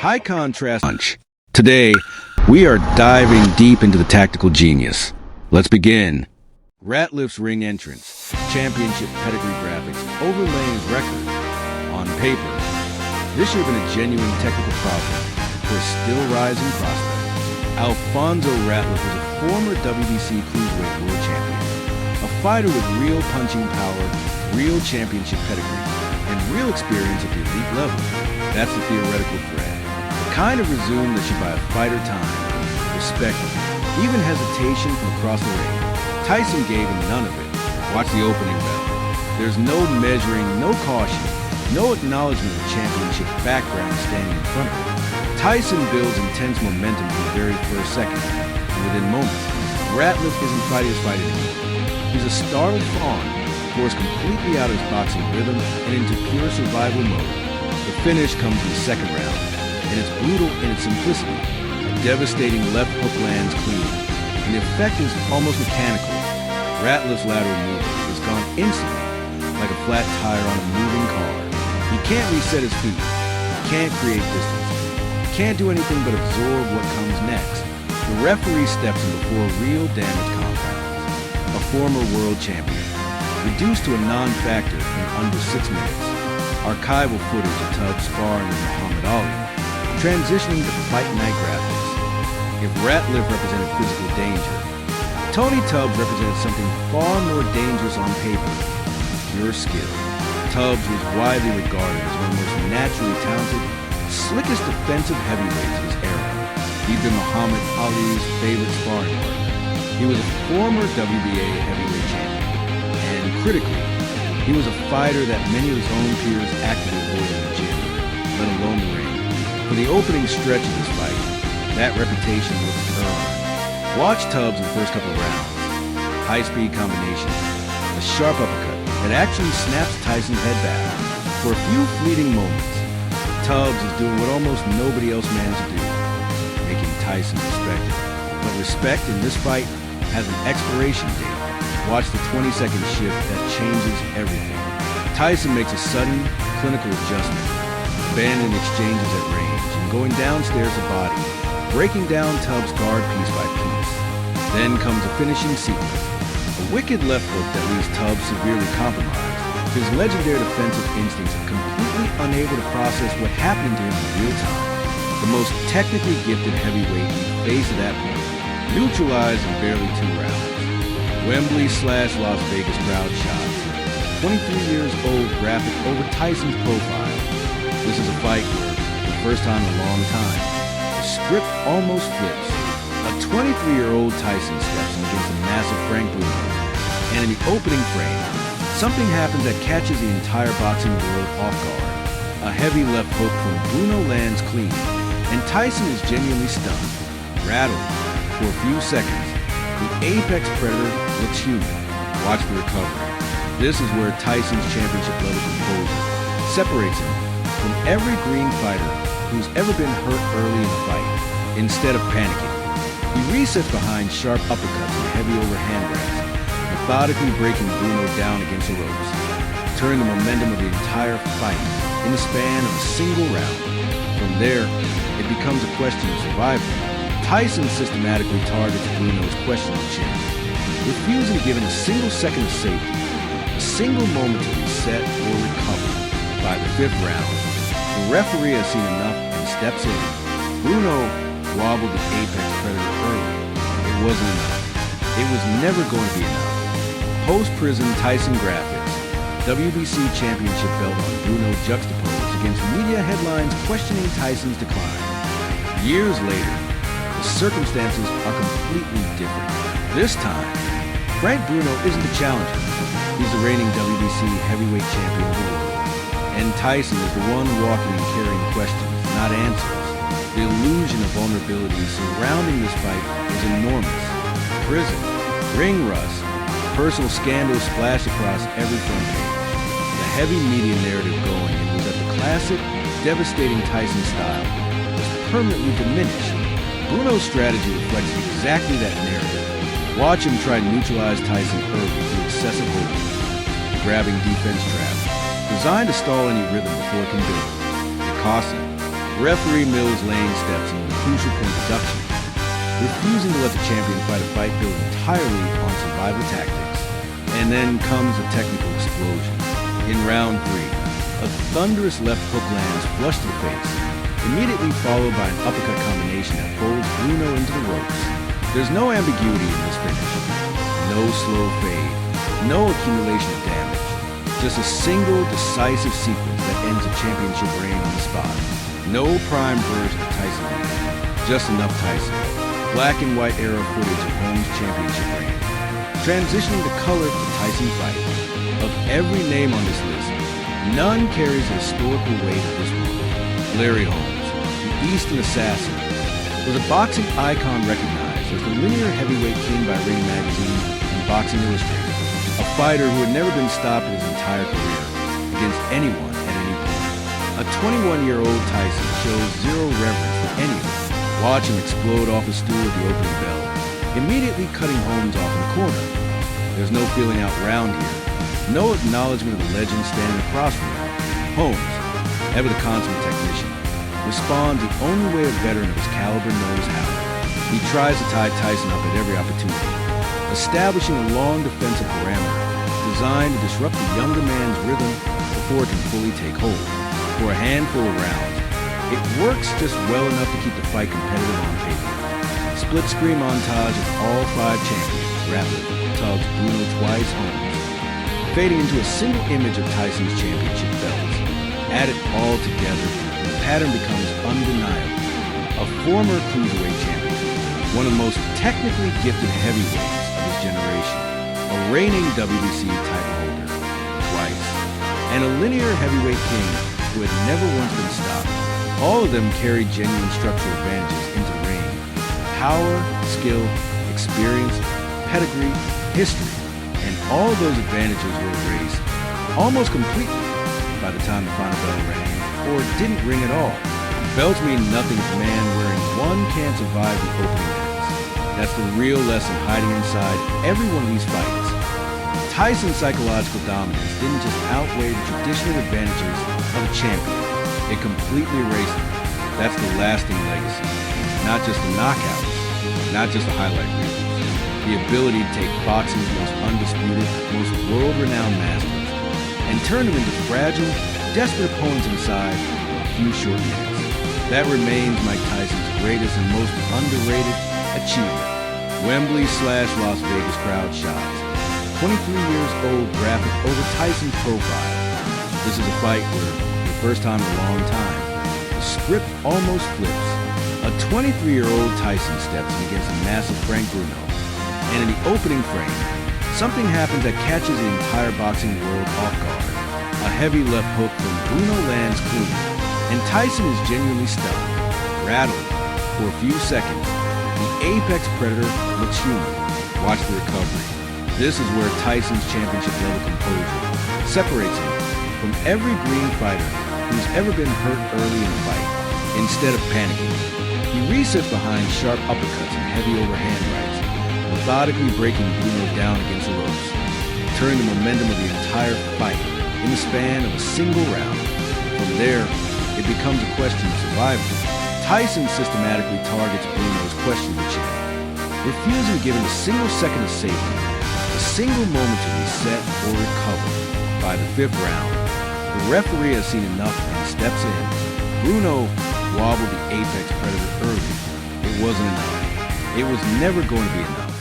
High contrast punch. Today, we are diving deep into the tactical genius. Let's begin. Ratliff's ring entrance, championship pedigree graphics, overlaying his record on paper. This should have been a genuine technical problem for a still rising prospect. Alfonso Ratliff was a former WBC Cruiserweight world champion, a fighter with real punching power, real championship pedigree, and real experience at the elite level. That's the theoretical thread. The kind of resume that should buy a fighter time, respect, even hesitation from across the ring. Tyson gave him none of it. Watch the opening bell. There's no measuring, no caution, no acknowledgement of championship background standing in front of him. Tyson builds intense momentum from the very first second, and within moments, Ratliff isn't fighting his fight anymore. He's a startled fawn, forced completely out of his boxing rhythm and into pure survival mode. The finish comes in the second round, and it's brutal in its simplicity. A devastating left hook lands clean, and the effect is almost mechanical. Ratliff's lateral movement is gone instantly, like a flat tire on a moving car. He can't reset his feet, can't create distance, can't do anything but absorb what comes next. The referee steps in before real damage compounds. A former world champion, reduced to a non-factor in under 6 minutes. Archival footage of Tubbs sparring with Muhammad Ali, transitioning to fight night graphics. If Ratliff represented physical danger, Tony Tubbs represented something far more dangerous on paper, pure skill. Tubbs was widely regarded as one of the most naturally talented, slickest defensive heavyweights of his era. He'd been Muhammad Ali's favorite sparring partner. He was a former WBA heavyweight champion, and critically, he was a fighter that many of his own peers actively avoided in the gym, let alone the ring. For the opening stretch of this fight, that reputation looks earned. Watch Tubbs in the first couple of rounds. High-speed combinations, a sharp uppercut that actually snaps Tyson's head back. For a few fleeting moments, Tubbs is doing what almost nobody else managed to do, making Tyson respected. But respect in this fight has an expiration date. Watch the 20-second shift that changes everything. Tyson makes a sudden, clinical adjustment, abandoning exchanges at range and going downstairs the body, breaking down Tubbs' guard piece by piece. Then comes a finishing sequence, a wicked left hook that leaves Tubbs severely compromised. His legendary defensive instincts are completely unable to process what happened to him in real time. The most technically gifted heavyweight he faced at that point, neutralized in barely 2 rounds. Wembley/Las Vegas crowd shots. 23 years old graphic over Tyson's profile. This is a fight where, for the first time in a long time, the script almost flips. A 23-year-old Tyson steps in against a massive Frank Bruno, and in the opening frame, something happens that catches the entire boxing world off guard. A heavy left hook from Bruno lands clean, and Tyson is genuinely stunned, rattled. For a few seconds, the apex predator looks human. Watch the recovery. This is where Tyson's championship level composure separates him from every green fighter who's ever been hurt early in the fight. Instead of panicking, he resets behind sharp uppercuts and heavy overhand grabs, methodically breaking Bruno down against the ropes, turning the momentum of the entire fight in the span of a single round. From there, it becomes a question of survival. Tyson systematically targets Bruno's questionable chin, refusing to give him a single second of safety, a single moment to reset or recover. By the 5th round, the referee has seen enough and steps in. Bruno wobbled the apex predator early. It wasn't enough. It was never going to be enough. Post-prison Tyson graphics, WBC championship belt on Bruno juxtaposed against media headlines questioning Tyson's decline. Years later, the circumstances are completely different. This time, Frank Bruno isn't the challenger. He's the reigning WBC heavyweight champion of the world. And Tyson is the one walking and carrying questions, not answers. The illusion of vulnerability surrounding this fight is enormous. Prison, ring rust, personal scandals splash across every front page. The heavy media narrative going in was that the classic, devastating Tyson style was permanently diminished. Bruno's strategy reflects exactly that narrative. Watch him try to neutralize Tyson early through excessive holding, grabbing defense trap, designed to stall any rhythm before it can build. It costs him. Referee Mills Lane steps in the crucial point deduction, refusing to let the champion fight a fight built entirely on survival tactics. And then comes a technical explosion. In round 3, a thunderous left hook lands flush to the face, immediately followed by an uppercut combination that folds Bruno into the ropes. There's no ambiguity in this finish. No slow fade. No accumulation of damage. Just a single decisive sequence that ends a championship reign on the spot. No prime version of Tyson lead. Just enough Tyson. Black and white era footage of Holmes' championship reign. Transitioning to color for the Tyson fight. Of every name on this list, none carries the historical weight of this one. Larry Holmes, the Eastern Assassin, was a boxing icon recognized as the linear heavyweight king by Ring Magazine and Boxing Illustrated. A fighter who had never been stopped in his entire career against anyone at any point. A 21-year-old Tyson shows zero reverence for anyone. Watch him explode off a stool at the opening bell, immediately cutting Holmes off in the corner. There's no feeling out round here. No acknowledgement of the legend standing across from him. Holmes, ever the consummate technician, responds the only way a veteran of his caliber knows how. He tries to tie Tyson up at every opportunity, establishing a long defensive parameter designed to disrupt the younger man's rhythm before it can fully take hold. For a handful of rounds, it works just well enough to keep the fight competitive on paper. Split screen montage of all 5 champions. Ratliff tugs Bruno twice, Holmes, fading into a single image of Tyson's championship belts. Add it all together, and the pattern becomes undeniable. A former Cruiserweight champion, one of the most technically gifted heavyweights of his generation, a reigning WBC title holder twice, and a linear heavyweight king who had never once been stopped. All of them carried genuine structural advantages into the ring. Power, skill, experience, pedigree, history, and all of those advantages were erased almost completely by the time the final bell rang, or didn't ring at all. Belts mean nothing if a man wearing one can't survive the opening minutes. That's the real lesson hiding inside every one of these fights. Tyson's psychological dominance didn't just outweigh the traditional advantages of a champion. It completely erased them. That's the lasting legacy. Not just the knockouts, not just the highlight reels. The ability to take boxing's most undisputed, most world-renowned masters and turn them into fragile, desperate opponents inside a few short minutes. That remains Mike Tyson's greatest and most underrated achievement. Wembley/Las Vegas crowd shots. 23 years old graphic over Tyson's profile. This is a fight where, for the first time in a long time, the script almost flips. A 23-year-old Tyson steps in against a massive Frank Bruno. And in the opening frame, something happens that catches the entire boxing world off guard. A heavy left hook from Bruno lands clean, and Tyson is genuinely stunned, rattled. For a few seconds, the apex predator looks human. Watch the recovery. This is where Tyson's championship-level composure separates him from every green fighter who's ever been hurt early in the fight. Instead of panicking, he resets behind sharp uppercuts and heavy overhand rights, methodically breaking Bruno down against the ropes, turning the momentum of the entire fight in the span of a single round. From there, it becomes a question of survival. Tyson systematically targets Bruno's questionable chin, refusing to give him a single second of safety, a single moment to reset or recover. By the 5th round, the referee has seen enough and steps in. Bruno wobbled the apex predator early. It wasn't enough. It was never going to be enough.